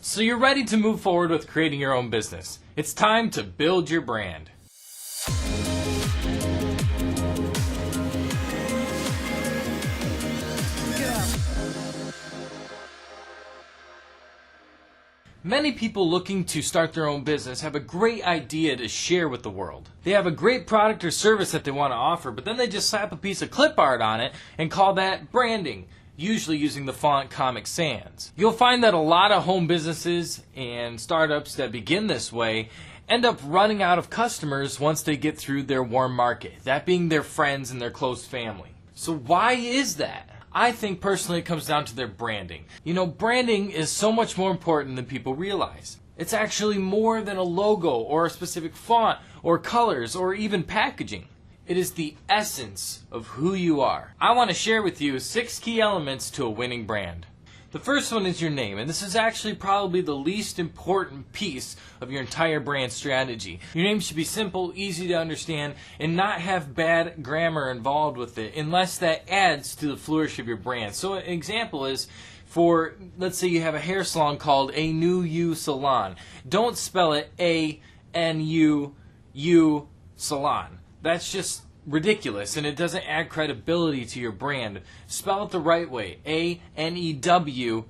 So you're ready to move forward with creating your own business. It's time to build your brand. Many people looking to start their own business have a great idea to share with the world. They have a great product or service that they want to offer, but then they just slap a piece of clip art on it and call that branding, usually using the font Comic Sans. You'll find that a lot of home businesses and startups that begin this way end up running out of customers once they get through their warm market, that being their friends and their close family. So why is that? I think personally it comes down to their branding. You know, branding is so much more important than people realize. It's actually more than a logo or a specific font or colors or even packaging. It is the essence of who you are. I want to share with you 6 key elements to a winning brand. The first one is your name, and this is actually probably the least important piece of your entire brand strategy. Your name should be simple, easy to understand, and not have bad grammar involved with it, unless that adds to the flourish of your brand. So an example is, let's say you have a hair salon called A New You Salon. Don't spell it A-N-U-U Salon. That's just ridiculous, and it doesn't add credibility to your brand. Spell it the right way. A-N-E-W-Y-O-U.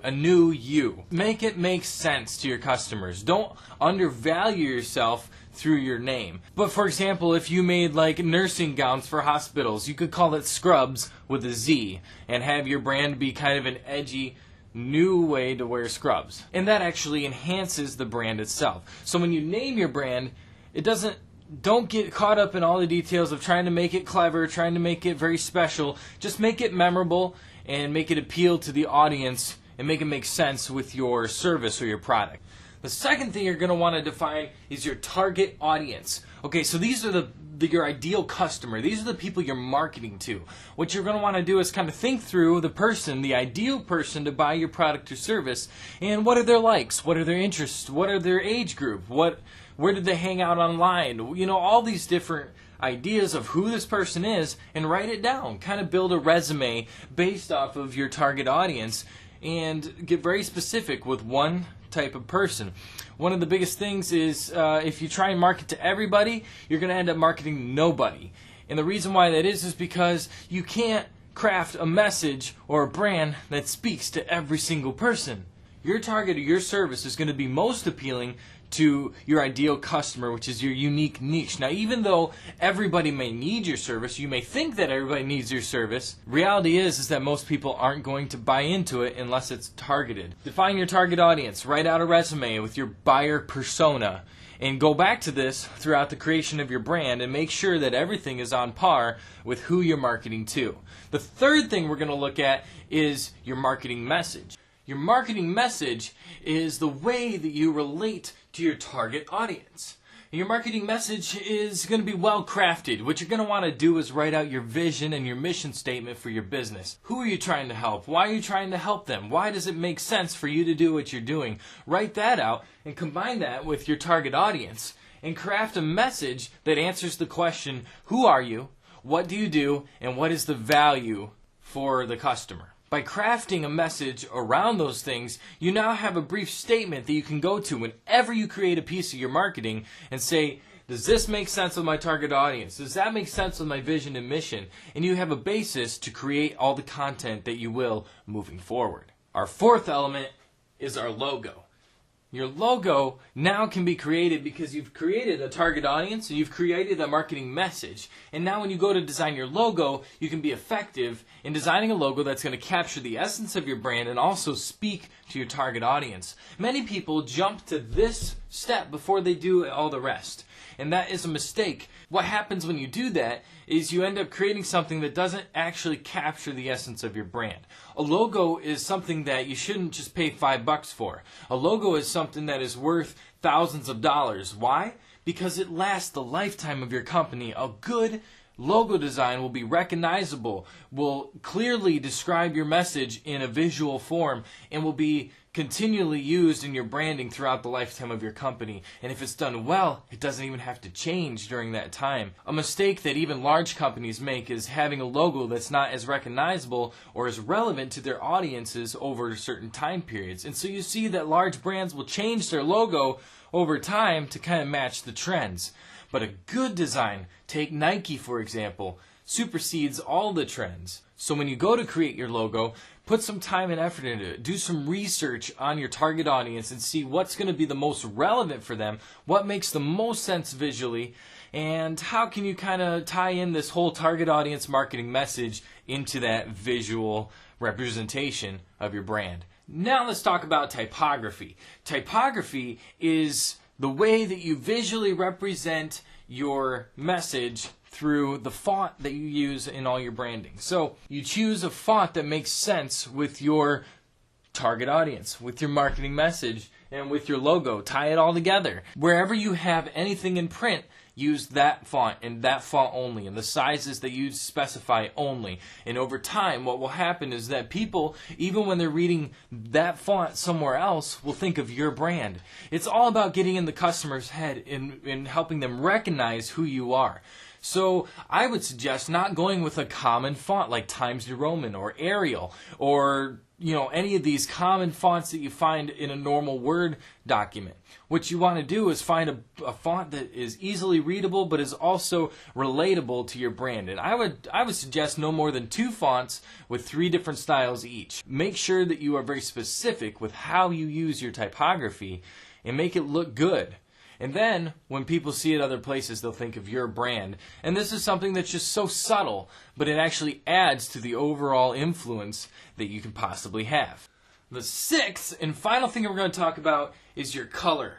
A new you. Make it make sense to your customers. Don't undervalue yourself through your name. But for example, if you made like nursing gowns for hospitals, you could call it Scrubs with a Z and have your brand be kind of an edgy new way to wear scrubs. And that actually enhances the brand itself. So when you name your brand, don't get caught up in all the details of trying to make it clever, trying to make it very special. Just make it memorable and make it appeal to the audience and make it make sense with your service or your product. The second thing you're going to want to define is your target audience. Okay, so these are your ideal customer. These are the people you're marketing to. What you're going to want to do is kind of think through the ideal person to buy your product or service, and what are their likes, what are their interests, what are their age group, where did they hang out online? You know, all these different ideas of who this person is, and write it down. Kind of build a resume based off of your target audience and get very specific with one type of person. One of the biggest things is if you try and market to everybody, you're going to end up marketing nobody. And the reason why that is because you can't craft a message or a brand that speaks to every single person. Your target or your service is going to be most appealing to your ideal customer, which is your unique niche. Now, even though everybody may need your service, you may think that everybody needs your service, reality is that most people aren't going to buy into it unless it's targeted. Define your target audience, write out a resume with your buyer persona, and go back to this throughout the creation of your brand and make sure that everything is on par with who you're marketing to. The third thing we're going to look at is your marketing message. Your marketing message is the way that you relate to your target audience. Your marketing message is going to be well crafted. What you're going to want to do is write out your vision and your mission statement for your business. Who are you trying to help? Why are you trying to help them? Why does it make sense for you to do what you're doing? Write that out and combine that with your target audience and craft a message that answers the question, who are you? What do you do? And what is the value for the customer? By crafting a message around those things, you now have a brief statement that you can go to whenever you create a piece of your marketing and say, does this make sense with my target audience? Does that make sense with my vision and mission? And you have a basis to create all the content that you will moving forward. Our fourth element is our logo. Your logo now can be created because you've created a target audience and you've created a marketing message. And now when you go to design your logo, you can be effective in designing a logo that's going to capture the essence of your brand and also speak to your target audience. Many people jump to this step before they do all the rest. And that is a mistake. What happens when you do that is you end up creating something that doesn't actually capture the essence of your brand. A logo is something that you shouldn't just pay $5 for. A logo is something that is worth thousands of dollars. Why? Because it lasts the lifetime of your company. A good Logo design will be recognizable, will clearly describe your message in a visual form, and will be continually used in your branding throughout the lifetime of your company. And if it's done well, it doesn't even have to change during that time. A mistake that even large companies make is having a logo that's not as recognizable or as relevant to their audiences over certain time periods. And so you see that large brands will change their logo over time to kind of match the trends. But a good design, take Nike for example, supersedes all the trends. So when you go to create your logo, put some time and effort into it. Do some research on your target audience and see what's going to be the most relevant for them, what makes the most sense visually, and how can you kind of tie in this whole target audience marketing message into that visual representation of your brand. Now let's talk about typography. Typography is the way that you visually represent your message through the font that you use in all your branding. So you choose a font that makes sense with your target audience, with your marketing message, and with your logo. Tie it all together. Wherever you have anything in print, use that font and that font only, and the sizes that you specify only. And over time, what will happen is that people, even when they're reading that font somewhere else, will think of your brand. It's all about getting in the customer's head and helping them recognize who you are. So I would suggest not going with a common font like Times New Roman or Arial or any of these common fonts that you find in a normal Word document. What you want to do is find a font that is easily readable but is also relatable to your brand. And I would suggest no more than 2 fonts with 3 different styles each. Make sure that you are very specific with how you use your typography and make it look good. And then, when people see it other places, they'll think of your brand. And this is something that's just so subtle, but it actually adds to the overall influence that you can possibly have. The 6th and final thing we're going to talk about is your color.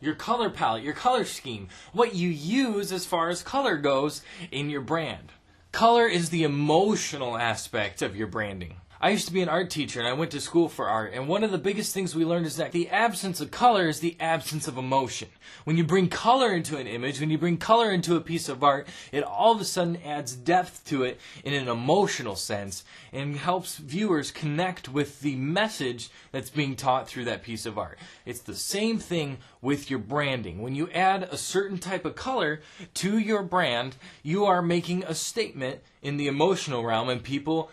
Your color palette, your color scheme. What you use as far as color goes in your brand. Color is the emotional aspect of your branding. I used to be an art teacher and I went to school for art, and one of the biggest things we learned is that the absence of color is the absence of emotion. When you bring color into an image, when you bring color into a piece of art, it all of a sudden adds depth to it in an emotional sense and helps viewers connect with the message that's being taught through that piece of art. It's the same thing with your branding. When you add a certain type of color to your brand, you are making a statement in the emotional realm, and people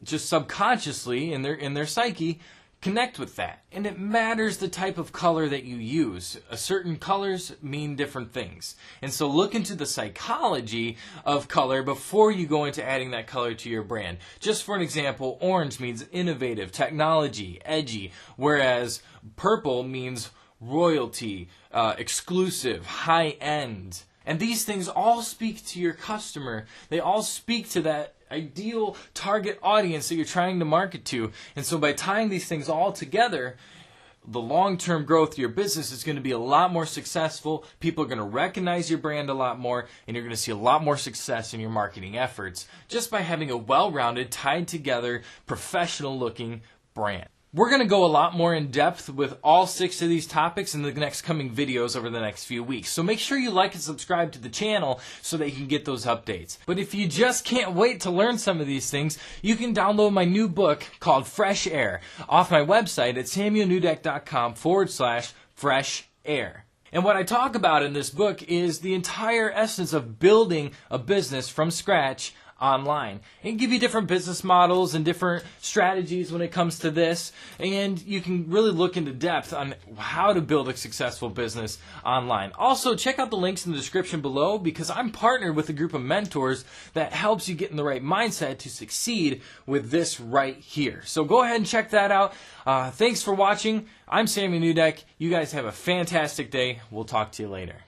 just subconsciously in their psyche connect with that. And it matters the type of color that you use. Certain colors mean different things. And so look into the psychology of color before you go into adding that color to your brand. Just for an example, orange means innovative, technology, edgy, whereas purple means royalty, exclusive, high-end. And these things all speak to your customer. They all speak to that ideal target audience that you're trying to market to. And so by tying these things all together, the long-term growth of your business is going to be a lot more successful. People are going to recognize your brand a lot more, and you're going to see a lot more success in your marketing efforts just by having a well-rounded, tied together, professional-looking brand. We're going to go a lot more in depth with all 6 of these topics in the next coming videos over the next few weeks. So make sure you like and subscribe to the channel so that you can get those updates. But if you just can't wait to learn some of these things, you can download my new book called Fresh Air off my website at samuelneudeck.com/fresh air. And what I talk about in this book is the entire essence of building a business from scratch online, and give you different business models and different strategies when it comes to this, and you can really look into depth on how to build a successful business online. Also, check out the links in the description below, because I'm partnered with a group of mentors that helps you get in the right mindset to succeed with this right here. So go ahead and check that out. Thanks for watching. I'm Samuel Neudeck. You guys have a fantastic day. We'll talk to you later.